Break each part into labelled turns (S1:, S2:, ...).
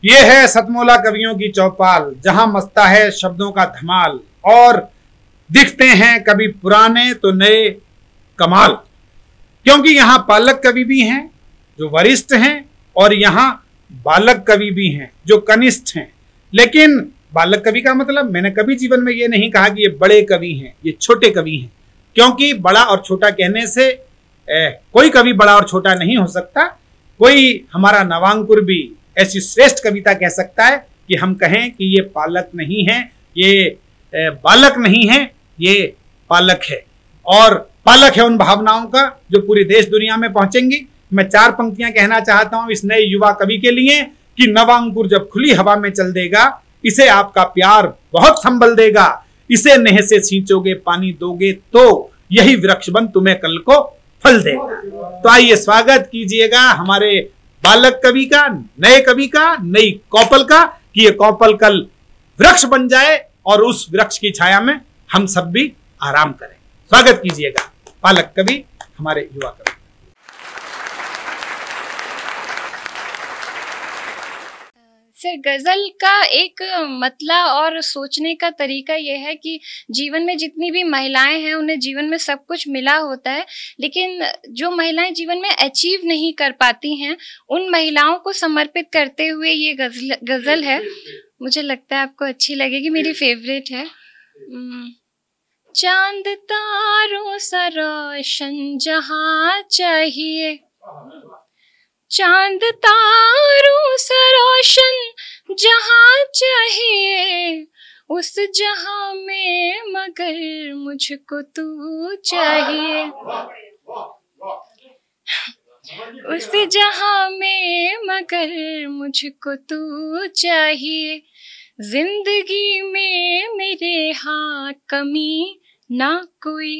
S1: ये है सतमोला कवियों की चौपाल, जहां मचता है शब्दों का धमाल और दिखते हैं कभी पुराने तो नए कमाल। क्योंकि यहाँ पालक कवि भी हैं जो वरिष्ठ हैं और यहाँ बालक कवि भी हैं जो कनिष्ठ हैं। लेकिन बालक कवि का मतलब मैंने कभी जीवन में ये नहीं कहा कि ये बड़े कवि हैं, ये छोटे कवि हैं। क्योंकि बड़ा और छोटा कहने से कोई कवि बड़ा और छोटा नहीं हो सकता। कोई हमारा नवांकुर भी ऐसी श्रेष्ठ कविता कह सकता है कि हम कहें कि ये पालक नहीं है, ये बालक नहीं है, ये पालक है। और पालक है उन भावनाओं का जो पूरी देश दुनिया में पहुंचेंगी। मैं 4 पंक्तियां कहना चाहता हूं इस नए युवा कवि के लिए कि नवांकुर जब खुली हवा में चल देगा, इसे आपका प्यार बहुत संभल देगा। इसे नेह से सींचोगे, पानी दोगे तो यही वृक्ष बन तुम्हें कल को फल देगा। तो आइए स्वागत कीजिएगा हमारे बालक कवि का, नए कवि का, नई कौपल का, कि ये कौपल कल वृक्ष बन जाए और उस वृक्ष की छाया में हम सब भी आराम करें। स्वागत कीजिएगा बालक कवि, हमारे युवा कवि।
S2: सर, गज़ल का एक मतला और सोचने का तरीका यह है कि जीवन में जितनी भी महिलाएं हैं उन्हें जीवन में सब कुछ मिला होता है, लेकिन जो महिलाएं जीवन में अचीव नहीं कर पाती हैं उन महिलाओं को समर्पित करते हुए ये गज़ल है। मुझे लगता है आपको अच्छी लगेगी, मेरी फेवरेट है। चांद तारों सा रोशन जहां चाहिए, चांद तारों सा रोशन जहां चाहिए, उस जहां में मगर मुझको तू चाहिए, उस जहां में मगर मुझको तू चाहिए। जिंदगी में मेरे हाँ कमी ना कोई,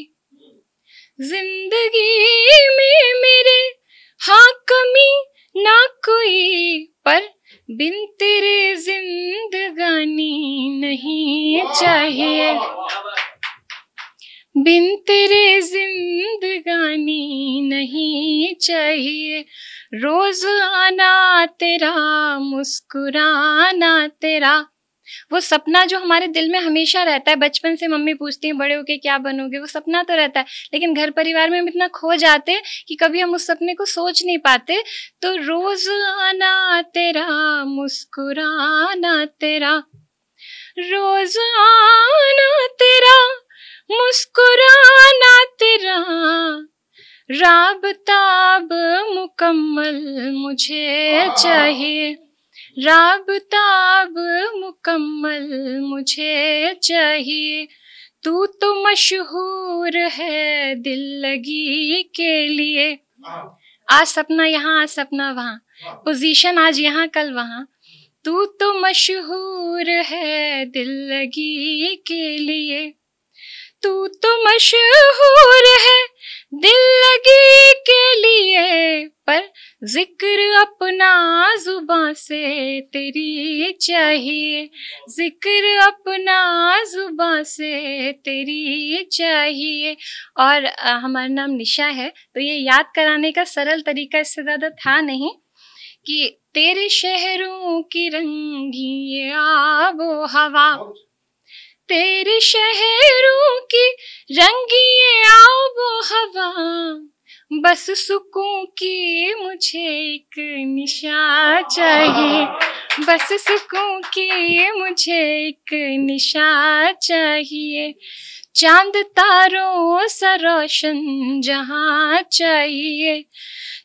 S2: जिंदगी में मेरे हाँ कमी ना कोई, पर बिन तेरे जिंदगानी नहीं चाहिए, बिन तेरे जिंदगानी नहीं चाहिए। रोज आना तेरा, मुस्कुराना तेरा, वो सपना जो हमारे दिल में हमेशा रहता है। बचपन से मम्मी पूछती हैं बड़े होके क्या बनोगे, वो सपना तो रहता है, लेकिन घर परिवार में हम इतना खो जाते हैं कि कभी हम उस सपने को सोच नहीं पाते। तो रोज आना तेरा, मुस्कुराना तेरा, रोज आना तेरा, मुस्कुराना तेरा, राबताब मुकम्मल मुझे चाहिए, राबताब मुकम्मल मुझे चाहिए। तू तो मशहूर है दिल लगी के लिए, आज सपना यहाँ आज सपना वहाँ, पोजीशन आज यहाँ कल वहाँ। तू तो मशहूर है दिल लगी के लिए, तू तो मशहूर है दिल लगी के लिए, पर जिक्र अपना जुबां से तेरी चाहिए, जिक्र अपना जुबां से तेरी चाहिए। और हमारा नाम निशा है, तो ये याद कराने का सरल तरीका इससे ज़्यादा था नहीं कि तेरे शहरों की रंगी ये आबो हवा, तेरे शहरों की रंगी ये आबो हवा, बस सुकून की मुझे एक निशा चाहिए, बस सुकून की मुझे एक निशा चाहिए। चांद तारों सा रोशन जहां चाहिए,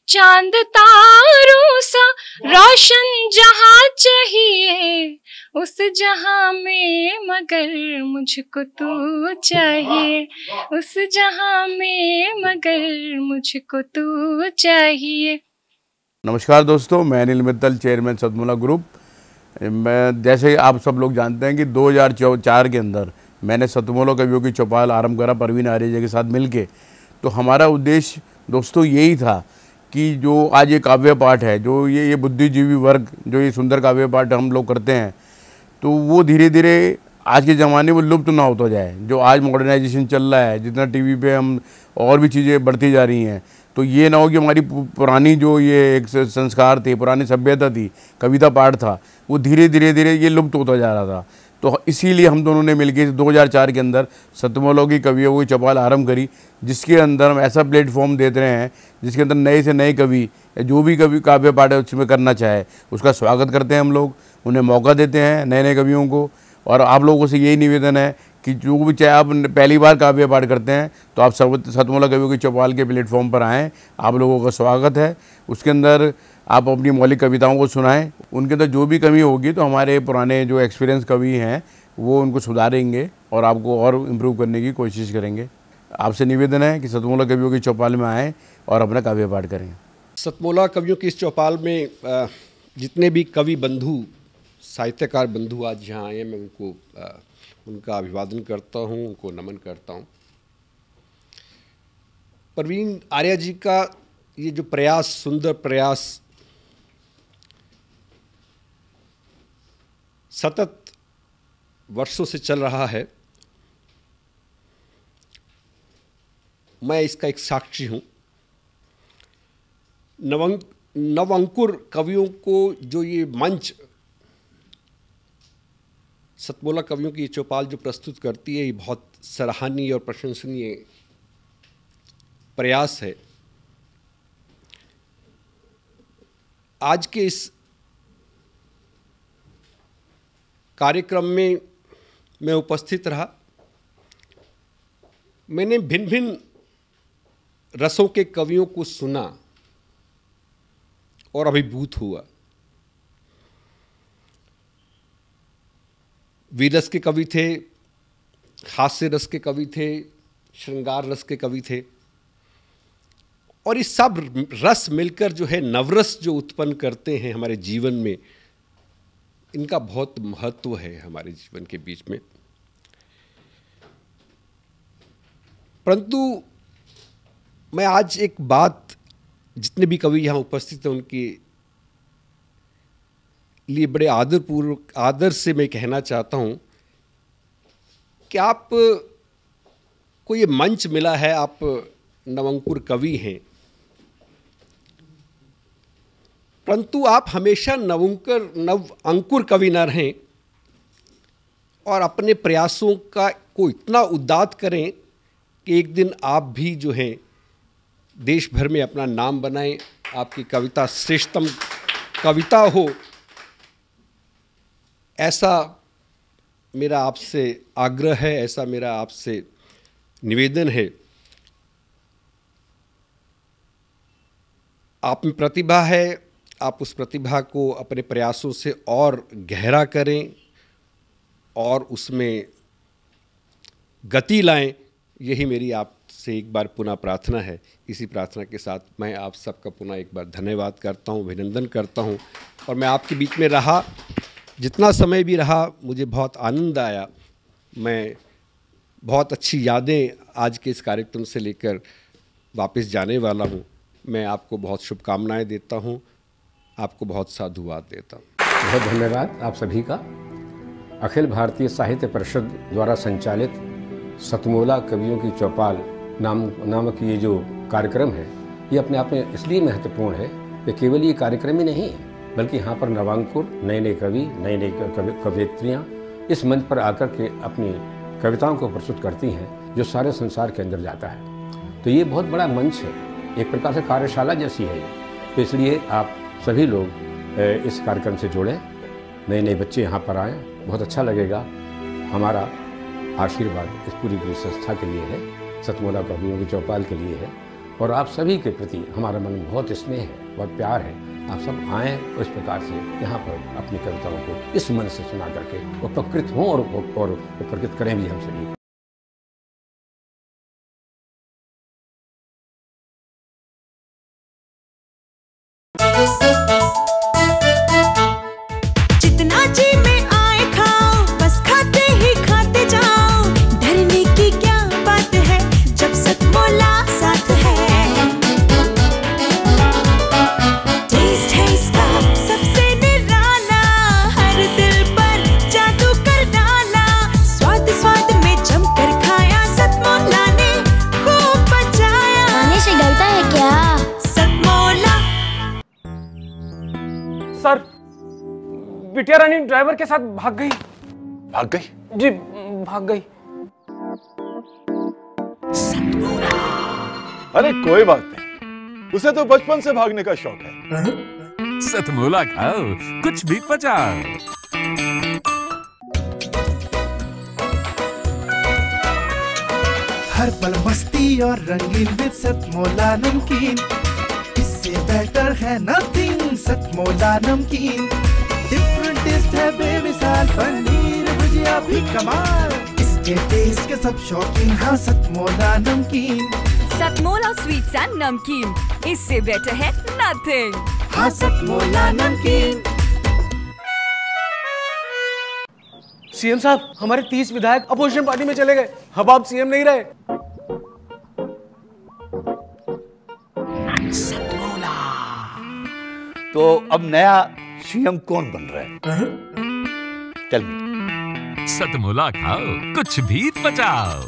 S2: चांद तारों सा रोशन जहां चाहिए, उस जहां में मगर मुझको तू चाहिए, उस जहां में मगर मुझको तू चाहिए।
S3: नमस्कार दोस्तों, मैं अनिल मित्तल, चेयरमैन सतमोला ग्रुप। मैं जैसे आप सब लोग जानते हैं कि 2004 के अंदर मैंने सतमोला कवियों की चौपाल आरंभ करा परवीन आर्य के साथ मिलके। तो हमारा उद्देश्य दोस्तों यही था कि जो आज ये काव्य पाठ है, जो ये बुद्धिजीवी वर्ग जो ये सुंदर काव्य पाठ हम लोग करते हैं, तो वो धीरे धीरे आज के ज़माने में लुप्त ना होता जाए। जो आज मॉडर्नाइजेशन चल रहा है, जितना टीवी पे हम और भी चीज़ें बढ़ती जा रही हैं, तो ये ना हो कि हमारी पुरानी जो ये एक संस्कार थे, पुरानी सभ्यता थी, कविता पाठ था, वो धीरे धीरे ये लुप्त होता जा रहा था। तो इसीलिए हम दोनों ने मिलकर 2004 के अंदर सतमोला की कवियों की चौपाल आरंभ करी, जिसके अंदर हम ऐसा प्लेटफॉर्म देते रहे हैं जिसके अंदर नए से नए कवि जो भी कवि काव्य पाठ उसमें करना चाहे उसका स्वागत करते हैं हम लोग, उन्हें मौका देते हैं नए नए कवियों को। और आप लोगों से यही निवेदन है कि जो भी चाहे आप पहली बार काव्य पाठ करते हैं तो आप सतमोला कवियों की चौपाल के प्लेटफॉर्म पर आएँ, आप लोगों का स्वागत है। उसके अंदर आप अपनी मौलिक कविताओं को सुनाएं, उनके अंदर जो भी कमी होगी तो हमारे पुराने जो एक्सपीरियंस कवि हैं वो उनको सुधारेंगे और आपको और इम्प्रूव करने की कोशिश करेंगे। आपसे निवेदन है कि सतमोला कवियों की चौपाल में आएँ और अपना काव्य पाठ करें।
S4: सतमोला कवियों की इस चौपाल में जितने भी कवि बंधु, साहित्यकार बंधु आज यहाँ आए हैं, मैं उनका अभिवादन करता हूँ, उनको नमन करता हूँ। प्रवीण आर्या जी का ये जो प्रयास, सुंदर प्रयास, सतत वर्षों से चल रहा है, मैं इसका एक साक्षी हूँ। नवअंकुर कवियों को जो ये मंच सतमोला कवियों की चौपाल जो प्रस्तुत करती है, ये बहुत सराहनीय और प्रशंसनीय प्रयास है। आज के इस कार्यक्रम में मैं उपस्थित रहा। मैंने भिन्न भिन्न रसों के कवियों को सुना और अभिभूत हुआ। वीर रस के कवि थे, हास्य रस के कवि थे, श्रृंगार रस के कवि थे, और ये सब रस मिलकर जो है नवरस जो उत्पन्न करते हैं हमारे जीवन में, इनका बहुत महत्व है हमारे जीवन के बीच में। परंतु मैं आज एक बात जितने भी कवि यहाँ उपस्थित हैं उनके लिए बड़े आदर से मैं कहना चाहता हूँ कि आप को ये मंच मिला है, आप नवअंकुर कवि हैं, परंतु आप हमेशा नवअंकुर कवि न रहें और अपने प्रयासों को इतना उद्दात करें कि एक दिन आप भी जो हैं देश भर में अपना नाम बनाएं, आपकी कविता श्रेष्ठतम कविता हो, ऐसा मेरा आपसे आग्रह है, ऐसा मेरा आपसे निवेदन है। आप में प्रतिभा है, आप उस प्रतिभा को अपने प्रयासों से और गहरा करें और उसमें गति लाएं, यही मेरी आपसे एक बार पुनः प्रार्थना है। इसी प्रार्थना के साथ मैं आप सबका पुनः एक बार धन्यवाद करता हूं, अभिनंदन करता हूं। और मैं आपके बीच में रहा, जितना समय भी रहा, मुझे बहुत आनंद आया। मैं बहुत अच्छी यादें आज के इस कार्यक्रम से लेकर वापस जाने वाला हूं। मैं आपको बहुत शुभकामनाएं देता हूं, आपको बहुत साधुवाद देता हूं।
S5: बहुत धन्यवाद आप सभी का। अखिल भारतीय साहित्य परिषद द्वारा संचालित सतमोला कवियों की चौपाल नामक ये जो कार्यक्रम है, ये अपने आप में इसलिए महत्वपूर्ण है कि केवल ये कार्यक्रम ही नहीं है, बल्कि यहाँ पर नवांकुर, नए नए कवि, नए नए कवयित्रियाँ इस मंच पर आकर के अपनी कविताओं को प्रस्तुत करती हैं, जो सारे संसार के अंदर जाता है। तो ये बहुत बड़ा मंच है, एक प्रकार से कार्यशाला जैसी है ये। तो इसलिए आप सभी लोग इस कार्यक्रम से जुड़ें, नए नए बच्चे यहाँ पर आएँ, बहुत अच्छा लगेगा। हमारा आशीर्वाद इस पूरी संस्था के लिए है, सतमोला कवियों की चौपाल के लिए है, और आप सभी के प्रति हमारा मन में बहुत स्नेह है, बहुत प्यार है। आप सब आएँ और इस प्रकार से यहाँ पर अपनी कविताओं को इस मन से सुना करके उपकृत हों और उपकृत करें भी हम सभी।
S6: जितना जी में आए खाओ, बस खाते ही खाते जाओ, डरने की क्या बात है जब सतमोला साथ है। टेस्ट है इसका सबसे निराला, हर दिल पर जादू कर डाला, स्वाद स्वाद में जब
S7: बिटिया रानी ड्राइवर के साथ भाग गई।
S8: भाग गई?
S7: जी भाग गई।
S8: अरे कोई बात नहीं, उसे तो बचपन से भागने का शौक है।
S9: सतमोला खाओ, कुछ भी पचाओ।
S10: हर पल मस्ती और रंगीन विद सतमोला नमकीन, इससे बेटर है नथिंग। सतमोला नमकीन डिफरेंट टेस्ट है बेमिसाल, पनीर भुजिया भी कमाल, इसके टेस्ट के सब शौकीन। हाँ सतमोला नमकीन,
S11: सतमोला स्वीट्स एंड नमकीन, इससे बेटर है नथिंग।
S10: हाँ सतमोला नमकीन।
S7: सीएम साहब, हमारे 30 विधायक अपोजिशन पार्टी में चले गए। अब आप सीएम नहीं रहे।
S8: तो अब नया सीएम कौन बन रहा है? चल
S9: सतमोला खाओ, कुछ भी पचाओ।